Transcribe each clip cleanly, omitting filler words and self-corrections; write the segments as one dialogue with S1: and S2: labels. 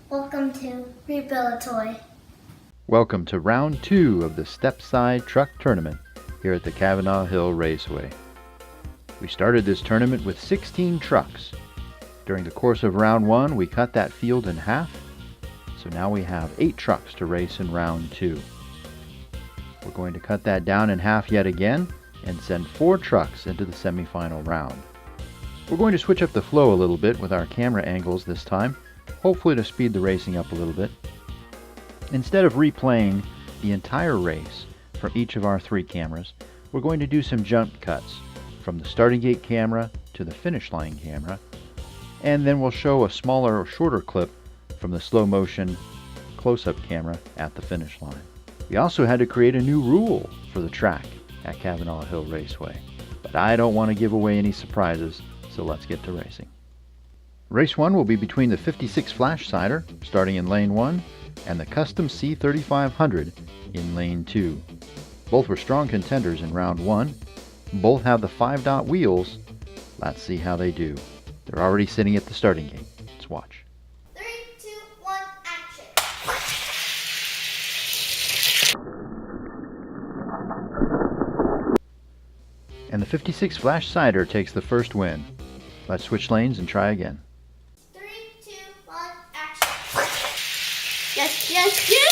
S1: Welcome to Rebuild a Toy.
S2: Welcome to round 2 of the Stepside Truck Tournament here at the Cavanal Hill Raceway. We started this tournament with 16 trucks. During the course of round 1, we cut that field in half, so now we have 8 trucks to race in round 2. We're going to cut that down in half yet again and send 4 trucks into the semifinal round. We're going to switch up the flow a little bit with our camera angles this time, hopefully to speed the racing up a little bit. Instead of replaying the entire race from each of our 3 cameras, we're going to do some jump cuts from the starting gate camera to the finish line camera, and then we'll show a smaller or shorter clip from the slow motion close-up camera at the finish line. We also had to create a new rule for the track at Cavanal Hill Raceway, but I don't want to give away any surprises, so let's get to racing. Race 1 will be between the 56 Flashsider, starting in lane 1, and the custom C3500 in lane 2. Both were strong contenders in round 1. Both have the 5-dot wheels. Let's see how they do. They're already sitting at the starting gate. Let's watch.
S1: 3, 2, 1, action!
S2: And the 56 Flashsider takes the first win. Let's switch lanes and try again.
S1: 3, 2, 1, action! Yes, yes, yes!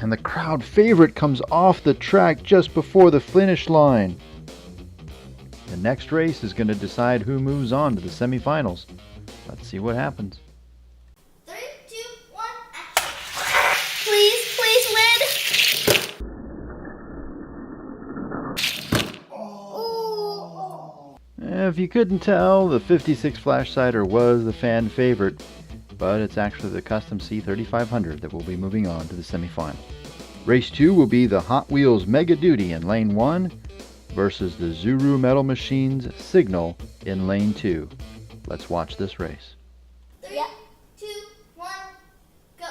S2: And the crowd favorite comes off the track just before the finish line. The next race is going to decide who moves on to the semifinals. Let's see what happens.
S1: 3, 2, 1, action! Please, please win! Oh.
S2: If you couldn't tell, the 56 Flashsider was the fan favorite, but it's actually the custom C3500 that will be moving on to the semifinal. Race 2 will be the Hot Wheels Mega Duty in lane 1 versus the Zuru Metal Machines Signal in lane 2. Let's watch this race.
S1: 3, 2, 1, go!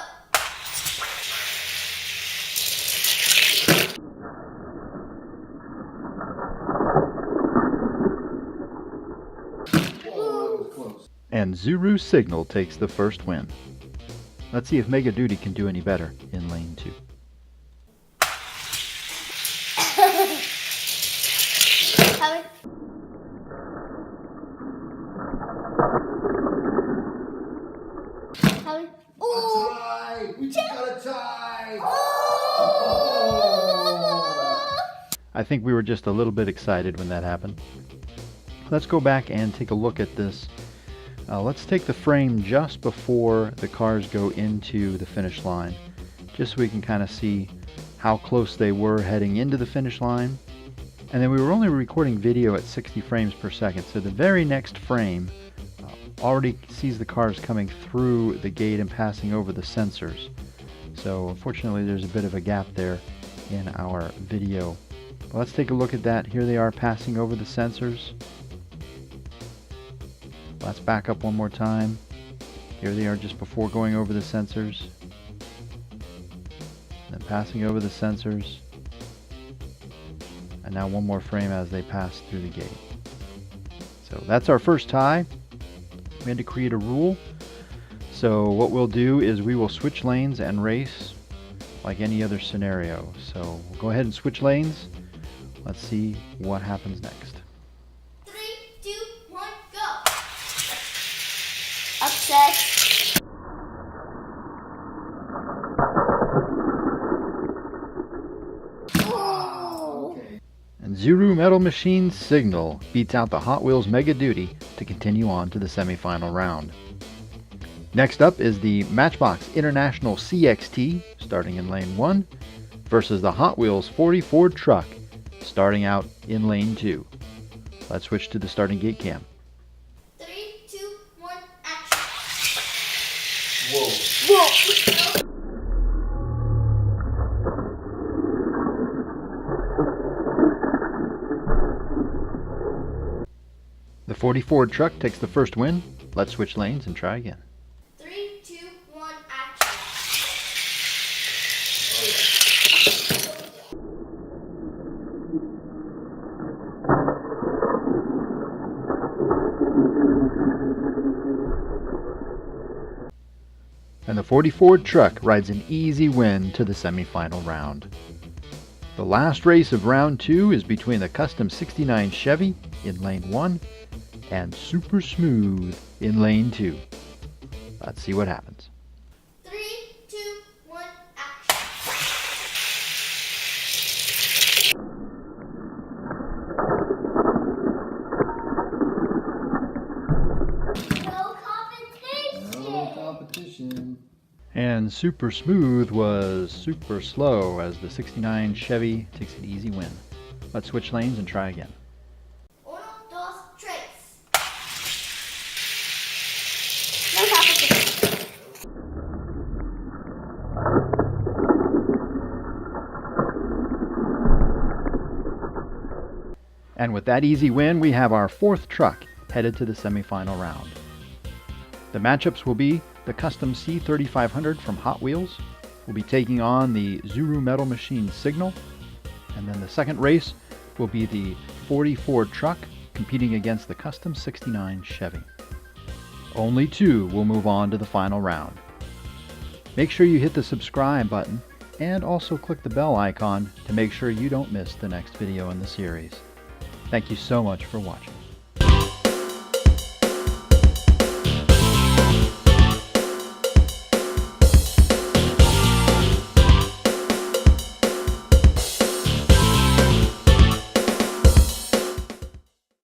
S2: And Zuru Signal takes the first win. Let's see if Mega Duty can do any better in lane 2.
S3: We just got a tie!
S2: I think we were just a little bit excited when that happened. Let's go back and take a look at this. Let's take the frame just before the cars go into the finish line, just so we can kind of see how close they were heading into the finish line. And then we were only recording video at 60 frames per second, so the very next frame already sees the cars coming through the gate and passing over the sensors. So unfortunately there's a bit of a gap there in our video. But let's take a look at that. Here they are passing over the sensors. Let's back up one more time. Here they are just before going over the sensors. Then passing over the sensors. And now one more frame as they pass through the gate. So that's our first tie. We had to create a rule. So what we'll do is we will switch lanes and race like any other scenario. So we'll go ahead and switch lanes. Let's see what happens next.
S1: 3, 2, 1, go! Upset. Oh.
S2: And Zuru Metal Machines Signal beats out the Hot Wheels Mega Duty to continue on to the semifinal round. Next up is the Matchbox International CXT, starting in lane 1, versus the Hot Wheels 40 Ford Truck, starting out in lane 2. Let's switch to the starting gate cam.
S1: 3, 2, 1, action!
S3: Whoa.
S1: Whoa!
S2: The 40 Ford truck takes the first win. Let's switch lanes and try again.
S1: 3, 2, 1, action.
S2: And the 40 Ford truck rides an easy win to the semifinal round. The last race of round 2 is between the Custom 69 Chevy in lane 1 and Super Smooth in lane 2. Let's see what happens.
S1: 3, 2, 1, action. No competition.
S3: No competition.
S2: And Super Smooth was super slow as the 69 Chevy takes an easy win. Let's switch lanes and try again.
S1: 1, 2, 3. No competition.
S2: And with that easy win, we have our 4th truck headed to the semifinal round. The matchups will be the Custom C3500 from Hot Wheels will be taking on the Zuru Metal Machine Signal, and then the second race will be the 40 Ford truck competing against the Custom 69 Chevy. Only 2 will move on to the final round. Make sure you hit the subscribe button and also click the bell icon to make sure you don't miss the next video in the series. Thank you so much for watching.